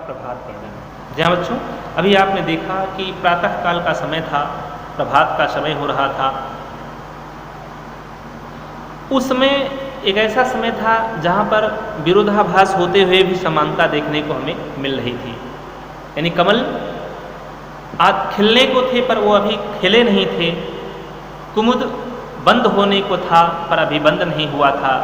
प्रभात वर्णन। जय बच्चों, अभी आपने देखा कि प्रातः काल का समय था, प्रभात का समय हो रहा था। उस समय एक ऐसा समय था जहाँ पर विरोधाभास होते हुए भी समानता देखने को हमें मिल रही थी। यानी कमल आज खिलने को थे पर वो अभी खिले नहीं थे, कुमुद बंद होने को था पर अभी बंद नहीं हुआ था।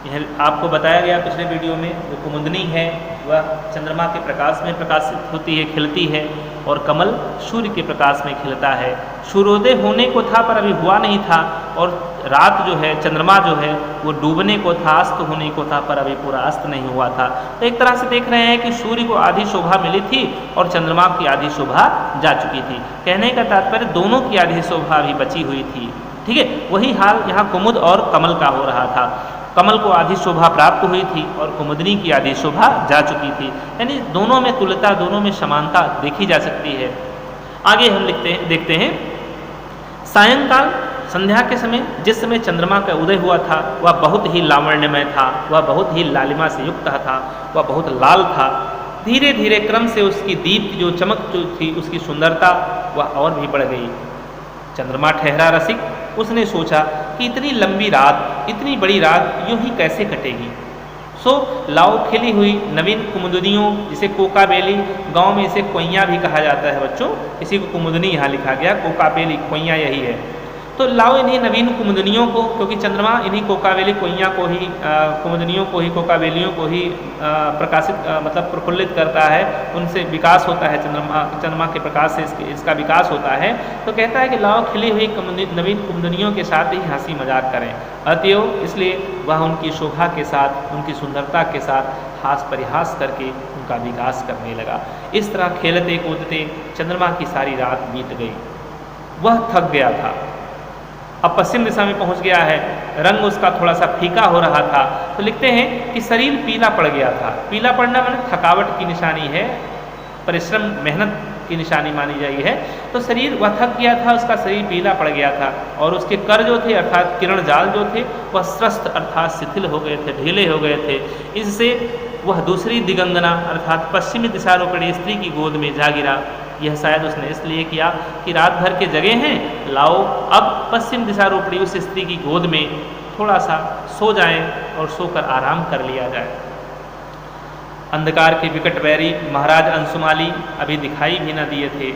यह आपको बताया गया पिछले वीडियो में, जो कुमुदनी है वह चंद्रमा के प्रकाश में प्रकाशित होती है, खिलती है, और कमल सूर्य के प्रकाश में खिलता है। सूर्योदय होने को था पर अभी हुआ नहीं था, और रात जो है, चंद्रमा जो है वो डूबने को था, अस्त होने को था, पर अभी पूरा अस्त नहीं हुआ था। तो एक तरह से देख रहे हैं कि सूर्य को आधी शोभा मिली थी और चंद्रमा की आधी शोभा जा चुकी थी। कहने का तात्पर्य दोनों की आधी शोभा अभी बची हुई थी। ठीक है, वही हाल यहाँ कुमुद और कमल का हो रहा था। कमल को आधी शोभा प्राप्त हुई थी और कुमुदनी की आधी शोभा जा चुकी थी। यानी दोनों में तुल्यता, दोनों में समानता देखी जा सकती है। आगे हम देखते हैं सायंकाल संध्या के समय, जिस समय चंद्रमा का उदय हुआ था वह बहुत ही लावण्यमय था, वह बहुत ही लालिमा से युक्त था, वह बहुत लाल था। धीरे धीरे क्रम से उसकी दीप जो चमक जो थी, उसकी सुंदरता वह और भी बढ़ गई। चंद्रमा ठहरा रसिक, उसने सोचा कि इतनी लंबी रात, इतनी बड़ी रात यूं ही कैसे कटेगी। सो लाओ खिली हुई नवीन कुमुदनियों, जिसे कोका बेली, गाँव में इसे कोइयाँ भी कहा जाता है बच्चों, इसी को कुमुदनी यहाँ लिखा गया, कोका बेली कोइयाँ यही है। तो लाओ इन्हीं नवीन कुमुदनियों को, क्योंकि चंद्रमा इन्हीं कोकावेली कोइयाँ को ही, कुमुदनियों को ही, कोकावेलियों को ही प्रकाशित मतलब प्रफुल्लित करता है, उनसे विकास होता है, चंद्रमा के प्रकाश से इसका विकास होता है। तो कहता है कि लाओ खिली हुई नवीन कुमुदनियों के साथ ही हंसी मजाक करें। अतएव इसलिए वह उनकी शोभा के साथ, उनकी सुंदरता के साथ हास परिहास करके उनका विकास करने लगा। इस तरह खेलते कूदते चंद्रमा की सारी रात बीत गई। वह थक गया था, अब पश्चिम दिशा में पहुंच गया है, रंग उसका थोड़ा सा फीका हो रहा था। तो लिखते हैं कि शरीर पीला पड़ गया था। पीला पड़ना माने थकावट की निशानी है, परिश्रम मेहनत की निशानी मानी जाती है। तो शरीर वह थक गया था, उसका शरीर पीला पड़ गया था, और उसके कर जो थे अर्थात किरण जाल जो थे वह स्वस्थ अर्थात शिथिल हो गए थे, ढीले हो गए थे। इससे वह दूसरी दिगंगना अर्थात पश्चिमी दिशारूपिणी स्त्री की गोद में जा गिरा। यह शायद उसने इसलिए किया कि रात भर के जगह हैं, लाओ अब पश्चिम दिशारूपिणी उस स्त्री की गोद में थोड़ा सा सो जाएं और सोकर आराम कर लिया जाए। अंधकार के विकट वैरी महाराज अंशुमाली अभी दिखाई भी न दिए थे।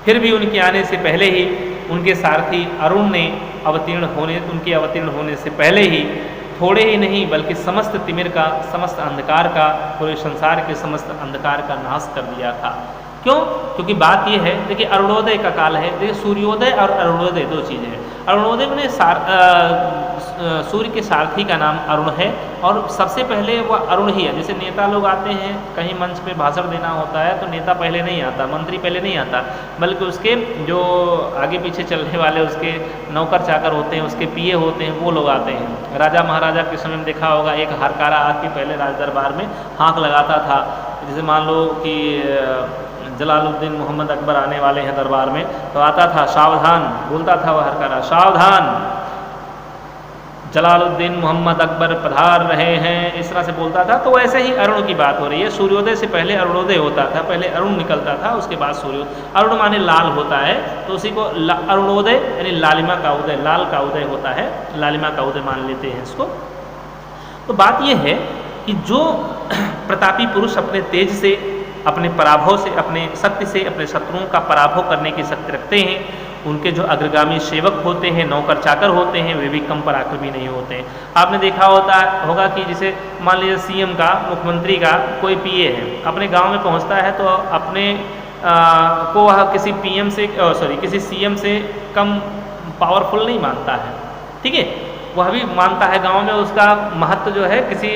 फिर भी उनके आने से पहले ही उनके सारथी अरुण ने उनके अवतीर्ण होने से पहले ही थोड़े ही नहीं बल्कि समस्त तिमिर का, समस्त अंधकार का, पूरे संसार के समस्त अंधकार का नाश कर दिया था। क्यों? क्योंकि बात यह है, देखिए अरुणोदय का काल है। देखिए सूर्योदय और अरुणोदय दो चीज़ें हैं। अरुणोदय में सूर्य के सारथी का नाम अरुण है, और सबसे पहले वह अरुण ही है। जैसे नेता लोग आते हैं, कहीं मंच पे भाषण देना होता है तो नेता पहले नहीं आता, मंत्री पहले नहीं आता, बल्कि उसके जो आगे पीछे चलने वाले उसके नौकर चाकर होते हैं, उसके पीए होते हैं, वो लोग आते हैं। राजा महाराजा के समय में देखा होगा, एक हरकारा आके पहले राज दरबार में हाँक लगाता था। जैसे मान लो कि जलालुद्दीन मोहम्मद अकबर आने वाले हैं दरबार में, तो आता था सावधान, बोलता था वह हरकारा, सावधान जलालुद्दीन मोहम्मद अकबर पधार रहे हैं, इस तरह से बोलता था। तो ऐसे ही अरुण की बात हो रही है। सूर्योदय से पहले अरुणोदय होता था, पहले अरुण निकलता था, उसके बाद सूर्योदय। अरुण माने लाल होता है, तो उसी को अरुणोदय यानी लालिमा का उदय, लाल का उदय होता है, लालिमा का उदय मान लेते हैं इसको। तो बात यह है कि जो प्रतापी पुरुष अपने तेज से, अपने पराभव से, अपने शक्ति से अपने शत्रुओं का पराभव करने की शक्ति रखते हैं, उनके जो अग्रगामी सेवक होते हैं, नौकर चाकर होते हैं, वे भी कम पराक्रमी नहीं होते हैं। आपने देखा होगा कि जैसे मान लीजिए सीएम का, मुख्यमंत्री का कोई पीए है, अपने गांव में पहुंचता है तो अपने को वह किसी किसी सीएम से कम पावरफुल नहीं मानता है। ठीक है, वह भी मानता है गांव में उसका महत्व जो है किसी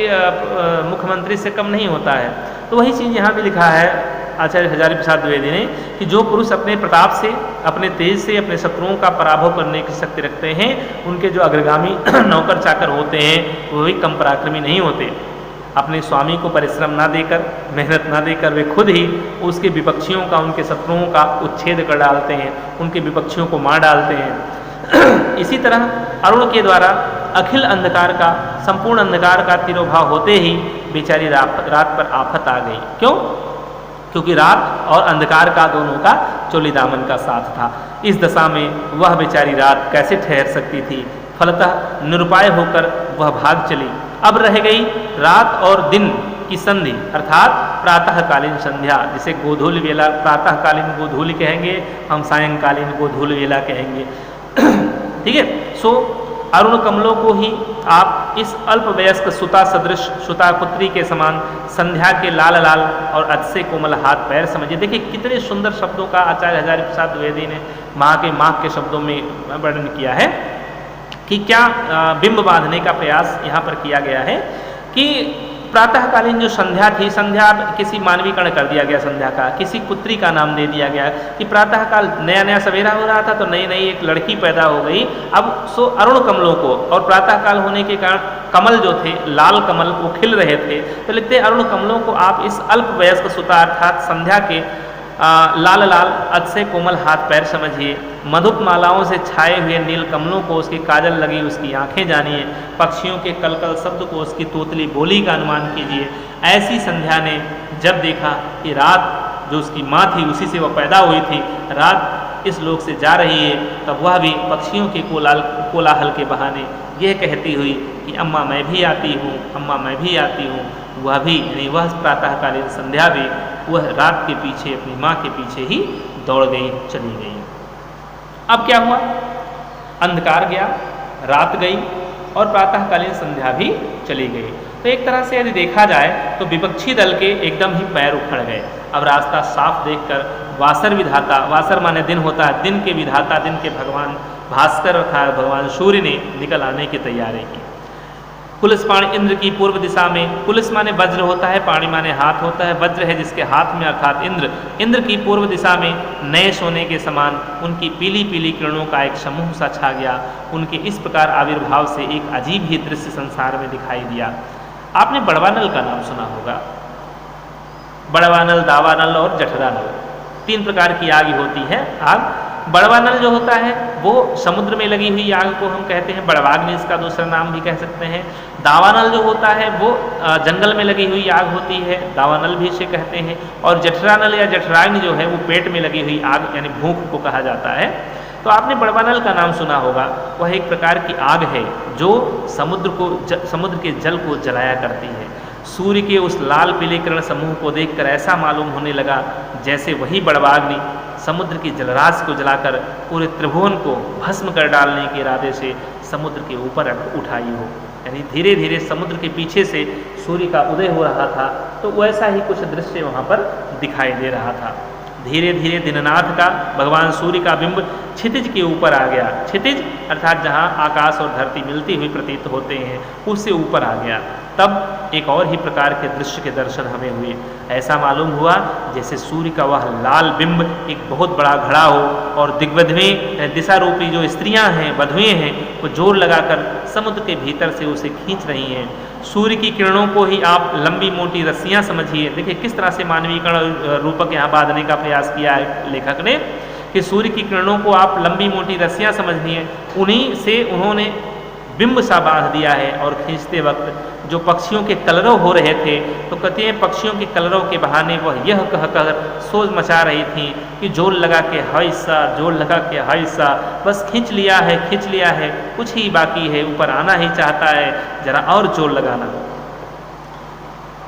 मुख्यमंत्री से कम नहीं होता है। तो वही चीज़ यहाँ भी लिखा है आचार्य हजारी प्रसाद द्विवेदी ने कि जो पुरुष अपने प्रताप से, अपने तेज से अपने शत्रुओं का पराभव करने की शक्ति रखते हैं, उनके जो अग्रगामी नौकर चाकर होते हैं वो भी कम पराक्रमी नहीं होते। अपने स्वामी को परिश्रम ना देकर, मेहनत ना देकर वे खुद ही उसके विपक्षियों का, उनके शत्रुओं का उच्छेद कर डालते हैं, उनके विपक्षियों को मार डालते हैं। इसी तरह अरुण के द्वारा अखिल अंधकार का, संपूर्ण अंधकार का तिरोभाव होते ही बेचारी रात पर आफत आ गई। क्यों? क्योंकि रात और अंधकार का दोनों का चोली दामन का साथ था। इस दशा में वह बेचारी रात कैसे ठहर सकती थी। फलतः निरुपाय होकर वह भाग चली। अब रह गई रात और दिन की संधि, अर्थात प्रातःकालीन संध्या, जिसे गोधूल वेला, प्रातःकालीन गोधूल कहेंगे, हम सायंकालीन गोधूल वेला कहेंगे। ठीक है। सो अरुण कमलों को ही आप इस अल्प वयस्क सुता सदृश, सुता पुत्री के समान, संध्या के लाल लाल और अतिशय कोमल हाथ पैर समझिए। देखिए कितने सुंदर शब्दों का आचार्य हजारी प्रसाद द्विवेदी ने माँ के शब्दों में वर्णन किया है कि क्या बिंब बांधने का प्रयास यहाँ पर किया गया है कि प्रातःकालीन जो संध्या थी, संध्या किसी मानवीकरण कर दिया गया संध्या का, किसी पुत्री का नाम दे दिया गया कि प्रातःकाल नया नया सवेरा हो रहा था तो नई नई एक लड़की पैदा हो गई। अब सो अरुण कमलों को, और प्रातःकाल होने के कारण कमल जो थे, लाल कमल वो खिल रहे थे, तो लिखते अरुण कमलों को आप इस अल्प वयस्क सुता अर्थात संध्या के लाल लाल अतिशय कोमल हाथ पैर समझिए। मधुप मालाओं से छाए हुए नील कमलों को उसकी काजल लगी उसकी आंखें जानिए। पक्षियों के कलकल शब्द को उसकी तोतली बोली का अनुमान कीजिए। ऐसी संध्या ने जब देखा कि रात जो उसकी माँ थी उसी से वह पैदा हुई थी, रात इस लोक से जा रही है, तब वह भी पक्षियों के कोलाहल के बहाने यह कहती हुई कि अम्मा मैं भी आती हूँ, अम्मा मैं भी आती हूँ, वह भी यानी वह प्रातःकालीन संध्या भी वह रात के पीछे, अपनी माँ के पीछे ही दौड़ गई, चली गई। अब क्या हुआ? अंधकार गया, रात गई और प्रातःकालीन संध्या भी चली गई। तो एक तरह से यदि देखा जाए तो विपक्षी दल के एकदम ही पैर उखड़ गए। अब रास्ता साफ देखकर वासर विधाता, वासर माने दिन होता है, दिन के विधाता, दिन के भगवान भास्कर अर्थात भगवान सूर्य ने निकल आने की तैयारी की। पुलिस पाणी इंद्र की पूर्व दिशा में, पुलिस माने वज्र होता है, पाणी माने हाथ होता है, वज्र है जिसके हाथ में अर्थात इंद्र की पूर्व दिशा में नए सोने के समान उनकी पीली पीली किरणों का एक समूह सा छा गया। उनके इस प्रकार आविर्भाव से एक अजीब ही दृश्य संसार में दिखाई दिया। आपने बड़वानल का नाम सुना होगा। बड़वानल, दावानल और जठरानल, 3 प्रकार की आग होती है। आग बड़वानल जो होता है वो समुद्र में लगी हुई आग को हम कहते हैं बड़वाग्नि, इसका दूसरा नाम भी कह सकते हैं। दावानल जो होता है वो जंगल में लगी हुई आग होती है, दावानल भी इसे कहते हैं। और जठरानल या जठराग्नि जो है वो पेट में लगी हुई आग यानी भूख को कहा जाता है। तो आपने बड़वानल का नाम सुना होगा। वह एक प्रकार की आग है जो समुद्र के जल को जलाया करती है। सूर्य के उस लाल पीले किरण समूह को देखकर ऐसा मालूम होने लगा जैसे वही बड़वाग्नि समुद्र की जलराशि को जलाकर पूरे त्रिभुवन को भस्म कर डालने के इरादे से समुद्र के ऊपर उठाई हो। यानी धीरे धीरे समुद्र के पीछे से सूर्य का उदय हो रहा था, तो वैसा ही कुछ दृश्य वहाँ पर दिखाई दे रहा था। धीरे धीरे दीननाथ का, भगवान सूर्य का बिंब क्षितिज के ऊपर आ गया। क्षितिज अर्थात जहाँ आकाश और धरती मिलती हुई प्रतीत होते हैं, उससे ऊपर आ गया। तब एक और ही प्रकार के दृश्य के दर्शन हमें हुए। ऐसा मालूम हुआ जैसे सूर्य का वह लाल बिंब एक बहुत बड़ा घड़ा हो और दिग्वधुएं, दिशा रूपी जो स्त्रियां हैं, वधुएं हैं, वो जोर लगाकर समुद्र के भीतर से उसे खींच रही हैं। सूर्य की किरणों को ही आप लंबी मोटी रस्सियां समझिए। देखिए किस तरह से मानवीकरण रूपक यहाँ बांधने का प्रयास किया है लेखक ने कि सूर्य की किरणों को आप लंबी मोटी रस्सियां समझिए, उन्हीं से उन्होंने बिंब सा बांध दिया है। और खींचते वक्त जो पक्षियों के कलरव हो रहे थे, तो कहते हैं पक्षियों के कलरव के बहाने वह यह कहकर सोच मचा रही थी कि जोर लगा के हाय सा, जोर लगा के हाय सा, बस खींच लिया है, खींच लिया है, कुछ ही बाकी है, ऊपर आना ही चाहता है, जरा और जोर लगाना।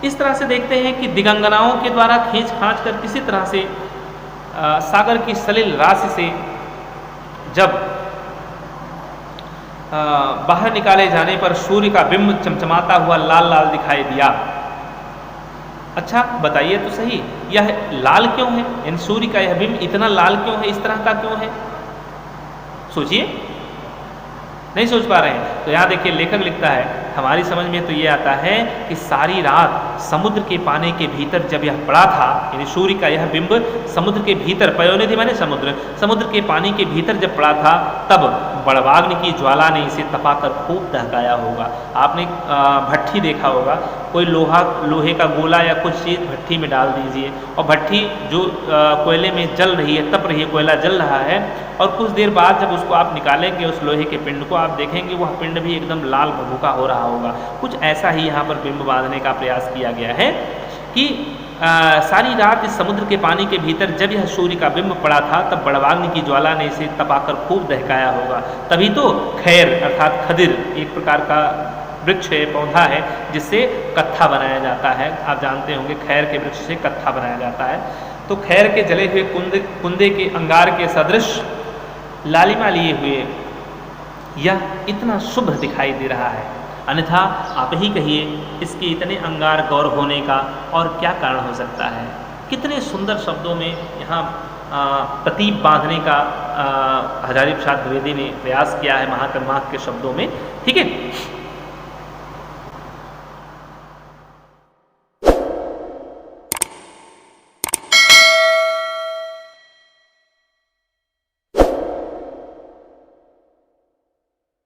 इस तरह से देखते हैं कि दिगंगनाओं के द्वारा खींच खांच कर किसी तरह से सागर की सलिल राशि से जब बाहर निकाले जाने पर सूर्य का बिंब चमचमाता हुआ लाल लाल दिखाई दिया। अच्छा बताइए तो सही, यह लाल क्यों है? इन सूर्य का यह बिंब इतना लाल क्यों है, इस तरह का क्यों है? सोचिए, नहीं सोच पा रहे हैं तो यहाँ देखिए लेखक लिखता है, हमारी समझ में तो ये आता है कि सारी रात समुद्र के पानी के भीतर जब यह पड़ा था, यानी सूर्य का यह बिंब समुद्र के भीतर, पयोनिधि माने समुद्र के पानी के भीतर जब पड़ा था, तब बड़वाग्नि की ज्वाला ने इसे तपाकर खूब दहकाया होगा। आपने भट्ठी देखा होगा, कोई लोहे का गोला या कुछ चीज़ भट्ठी में डाल दीजिए और भट्ठी जो कोयले में जल रही है, तप रही है, कोयला जल रहा है, और कुछ देर बाद जब उसको आप निकालेंगे उस लोहे के पिंड को, आप देखेंगे वह पिंड भी एकदम लाल भभूका हो रहा होगा। कुछ ऐसा ही यहाँ पर बिंब बांधने का प्रयास किया गया है कि सारी रात इस समुद्र के पानी के भीतर जब यह सूर्य का बिंब पड़ा था तब बड़वाग्नि की ज्वाला ने इसे तपाकर खूब दहकाया होगा। तभी तो खैर अर्थात खदिर एक प्रकार का वृक्ष है, पौधा है, जिससे कत्था बनाया जाता है। आप जानते होंगे खैर के वृक्ष से कत्था बनाया जाता है। तो खैर के जले हुए कुंदे के अंगार के सदृश लालिमा लिए हुए यह इतना शुभ दिखाई दे रहा है। अन्यथा आप ही कहिए इसके इतने अंगार गौर होने का और क्या कारण हो सकता है। कितने सुंदर शब्दों में यहाँ प्रतीप बांधने का हजारी प्रसाद द्विवेदी ने प्रयास किया है महाकर्माक के शब्दों में। ठीक है।